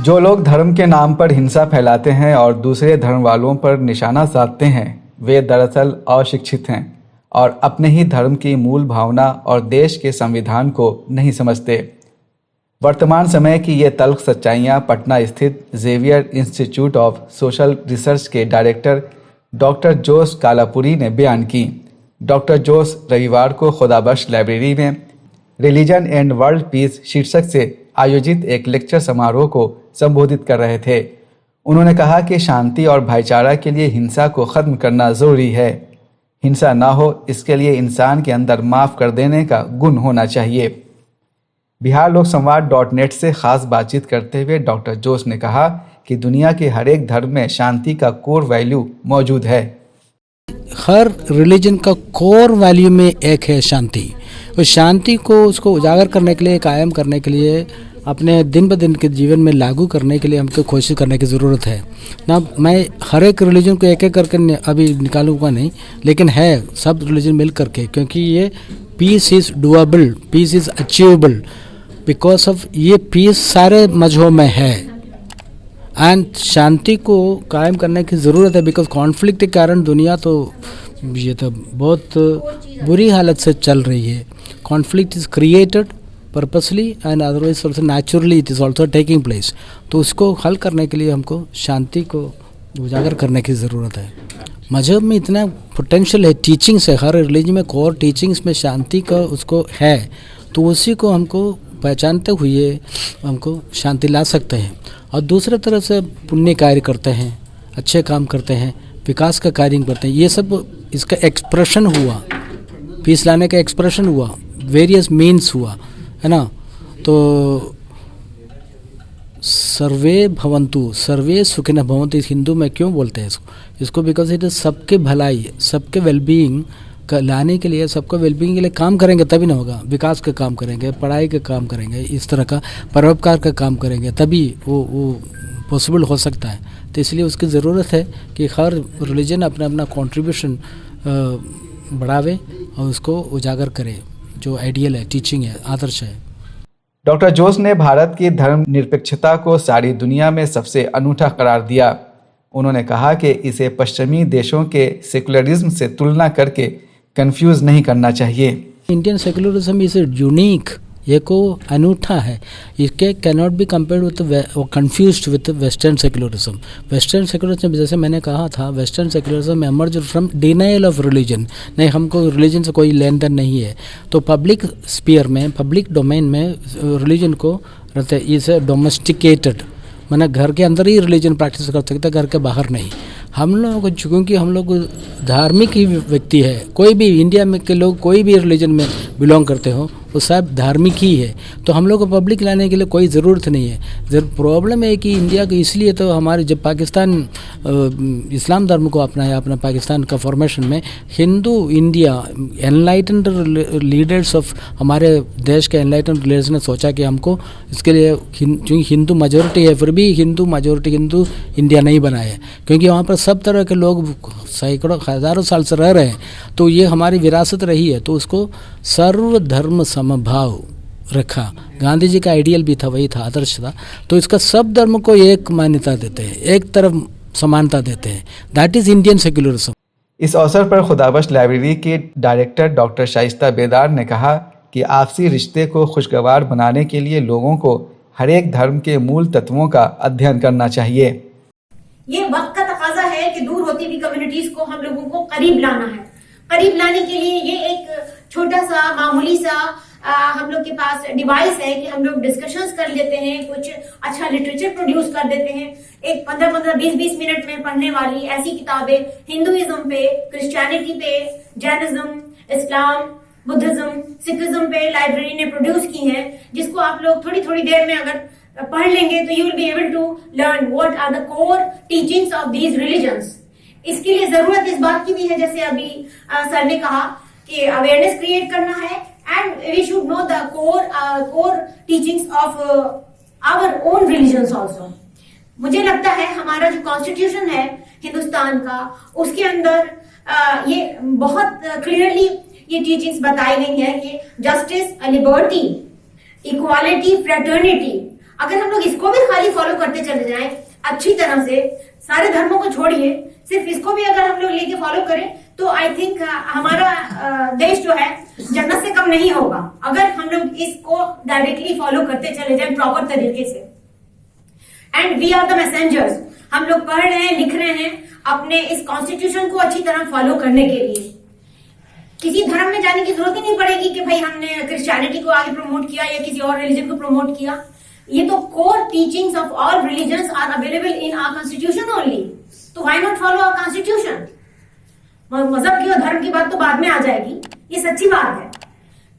जो लोग धर्म के नाम पर हिंसा फैलाते हैं और दूसरे धर्म वालों पर निशाना साधते हैं वे दरअसल अशिक्षित हैं और अपने ही धर्म की मूल भावना और देश के संविधान को नहीं समझते। वर्तमान समय की ये तल्ख सच्चाइयाँ पटना स्थित Xavier Institute of Social Research के डायरेक्टर डॉक्टर जोस कालापुरी ने बयान की। डॉक्टर जोस रविवार को खुदाबख्श लाइब्रेरी में रिलीजन एंड वर्ल्ड पीस शीर्षक से आयोजित एक लेक्चर समारोह को संबोधित कर रहे थे। उन्होंने कहा कि शांति और भाईचारा के लिए हिंसा को खत्म करना जरूरी है। हिंसा ना हो इसके लिए इंसान के अंदर माफ़ कर देने का गुण होना चाहिए। बिहार लोक संवाद.net से खास बातचीत करते हुए डॉक्टर जोस ने कहा कि दुनिया के हर एक धर्म में शांति का कोर वैल्यू मौजूद है। हर रिलीजन का कोर वैल्यू में एक है शांति। उस शांति को उसको उजागर करने के लिए, कायम करने के लिए, अपने दिन ब दिन के जीवन में लागू करने के लिए हमको कोशिश करने की ज़रूरत है ना। मैं हर एक रिलीजन को एक एक करके अभी निकालूंगा नहीं, लेकिन है सब रिलीजन मिल करके, क्योंकि ये peace is doable, peace is achievable because of ये पीस सारे मजहबों में है एंड शांति को कायम करने की ज़रूरत है। बिकॉज कॉन्फ्लिक्ट के कारण दुनिया तो ये तो बहुत बुरी हालत से चल रही है। Conflict is created purposely and otherwise also naturally it is also taking place. तो उसको हल करने के लिए हमको शांति को उजागर करने की ज़रूरत है। मजहब में इतना पोटेंशियल है, टीचिंग्स है, हर रिलीजन में कोर टीचिंग्स में शांति का उसको है, तो उसी को हमको पहचानते हुए हमको शांति ला सकते हैं। और दूसरे तरह से पुण्य कार्य करते हैं, अच्छे काम करते हैं, विकास का कार्य करते हैं। ये सब इसका एक्सप्रेशन हुआ, पीस लाने का एक्सप्रेशन हुआ, वेरियस मीन्स हुआ, है ना। तो सर्वे भवन्तु सर्वे सुखिनः भवन्तु इस हिंदू में क्यों बोलते हैं इसको बिकॉज इट इज सबके भलाई, सबके वेलबीइंग का लाने के लिए, सबको वेलबीइंग के लिए काम करेंगे तभी ना होगा। विकास का काम करेंगे, पढ़ाई का काम करेंगे, इस तरह का परोपकार का काम करेंगे, तभी वो पॉसिबल हो सकता है। तो इसलिए उसकी ज़रूरत है कि हर रिलीजन अपना अपना कंट्रीब्यूशन बढ़ावे और उसको उजागर करे, जो आइडियल है, टीचिंग है, आदर्श है। डॉक्टर जोस ने भारत की धर्मनिरपेक्षता को सारी दुनिया में सबसे अनूठा करार दिया। उन्होंने कहा कि इसे पश्चिमी देशों के सेकुलरिज्म से तुलना करके कंफ्यूज नहीं करना चाहिए। इंडियन सेकुलरिज्म इज यूनिक, ये को अनूठा है, इसके cannot be compared with confused with western secularism. Western secularism जैसे मैंने कहा था, western secularism emerge from denial of religion. नहीं, हमको रिलीजन से कोई लेन देन नहीं है। तो पब्लिक स्पीयर में, पब्लिक डोमेन में रिलीजन को इज डोमेस्टिकेटेड, मैंने घर के अंदर ही रिलीजन प्रैक्टिस कर सकते, घर के बाहर नहीं। हम लोग क्योंकि हम लोग धार्मिक ही व्यक्ति है, कोई भी इंडिया में के लोग कोई भी रिलीजन में बिलोंग करते हो वो सब धार्मिक ही है। तो हम लोग को पब्लिक लाने के लिए कोई ज़रूरत नहीं है। प्रॉब्लम है कि इंडिया को इसलिए तो हमारे जब पाकिस्तान इस्लाम धर्म को अपनाया, अपना पाकिस्तान का फॉर्मेशन में, Hindu India enlightened leaders of हमारे देश के एनलाइटेंड लीडर्स ने सोचा कि हमको इसके लिए क्योंकि हिंदू मेजोरिटी है, फिर भी हिंदू मेजोरिटी हिंदू इंडिया नहीं बनाया, क्योंकि वहाँ पर सब तरह के लोग सैकड़ों हज़ारों साल से रह रहे हैं। तो ये हमारी विरासत रही है, तो उसको सर्वधर्म समभाव रखा। गांधी जी का आइडियल भी था, वही था, आदर्श था। तो इसका सब धर्म को एक मान्यता देते हैं, एक तरफ समानता देते हैं। That is Indian secularism. इस अवसर पर खुदाबख्श लाइब्रेरी के डायरेक्टर डॉक्टर शाइस्ता बेदार ने कहा कि आपसी रिश्ते को खुशगवार बनाने के लिए लोगों को हर एक धर्म के मूल तत्वों का अध्ययन करना चाहिए। ये वक्त का तकाजा है कि दूर होती हुई कम्युनिटीज को हम लोगों को करीब लाना है। करीब लाने के लिए ये एक छोटा सा मामूली सा हम लोग के पास डिवाइस है कि हम लोग डिस्कशंस कर लेते हैं, कुछ अच्छा लिटरेचर प्रोड्यूस कर देते हैं। एक 15-15, 20-20 मिनट में पढ़ने वाली ऐसी किताबें हिंदुइज्म पे, क्रिश्चियनिटी पे, जैनिज्म, इस्लाम, बुद्धिज्म, सिखिज्म पे लाइब्रेरी ने प्रोड्यूस की है, जिसको आप लोग थोड़ी थोड़ी देर में अगर पढ़ लेंगे तो you will be able to learn what are the core teachings of these religions. इसके लिए जरूरत इस बात की भी है, जैसे अभी सर ने कहा, कि अवेयरनेस क्रिएट करना है and we should know the core teachings of our own religions also. मुझे लगता है हमारा जो कॉन्स्टिट्यूशन है हिंदुस्तान का, उसके अंदर ये बहुत क्लियरली ये टीचिंग्स बताई गई है कि जस्टिस, लिबर्टी, इक्वालिटी, फ्रेटर्निटी, अगर हम लोग इसको भी खाली फॉलो करते चले जाएं अच्छी तरह से, सारे धर्मों को छोड़िए, सिर्फ इसको भी अगर हम लोग लेके फॉलो करें तो आई थिंक हमारा देश जो है जन्नत से कम नहीं होगा, अगर हम लोग इसको डायरेक्टली फॉलो करते चले जाएं प्रॉपर तरीके से। And we are the messengers, हम लोग पढ़ रहे हैं, लिख रहे हैं अपने इस कॉन्स्टिट्यूशन को अच्छी तरह फॉलो करने के लिए। किसी धर्म में जाने की जरूरत ही नहीं पड़ेगी कि भाई हमने क्रिश्चियनिटी को आगे प्रमोट किया या किसी और रिलीजन को प्रमोट किया। ये तो core teachings of all religions are available in our constitution only, तो why not follow our constitution. मजहब की और धर्म की बात तो बाद में आ जाएगी, ये सच्ची बात है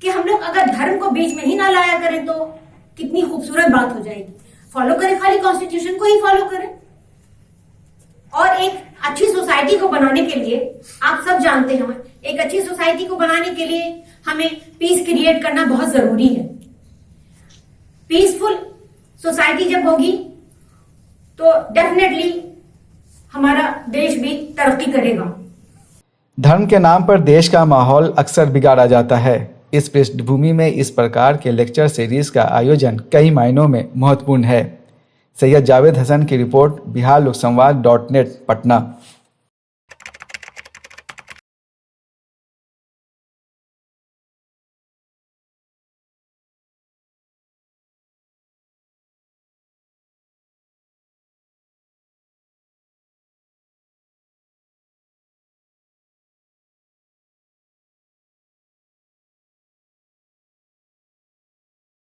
कि हम लोग अगर धर्म को बीच में ही ना लाया करें तो कितनी खूबसूरत बात हो जाएगी। फॉलो करें, खाली कॉन्स्टिट्यूशन को ही फॉलो करें। और एक अच्छी सोसाइटी को बनाने के लिए आप सब जानते हैं, एक अच्छी सोसाइटी को बनाने के लिए हमें पीस क्रिएट करना बहुत जरूरी है। पीसफुल सोसाइटी जब होगी तो डेफिनेटली हमारा देश भी तरक्की करेगा। धर्म के नाम पर देश का माहौल अक्सर बिगाड़ा जाता है। इस पृष्ठभूमि में इस प्रकार के लेक्चर सीरीज का आयोजन कई मायनों में महत्वपूर्ण है। सैयद जावेद हसन की रिपोर्ट, बिहार लोक संवाद .net पटना।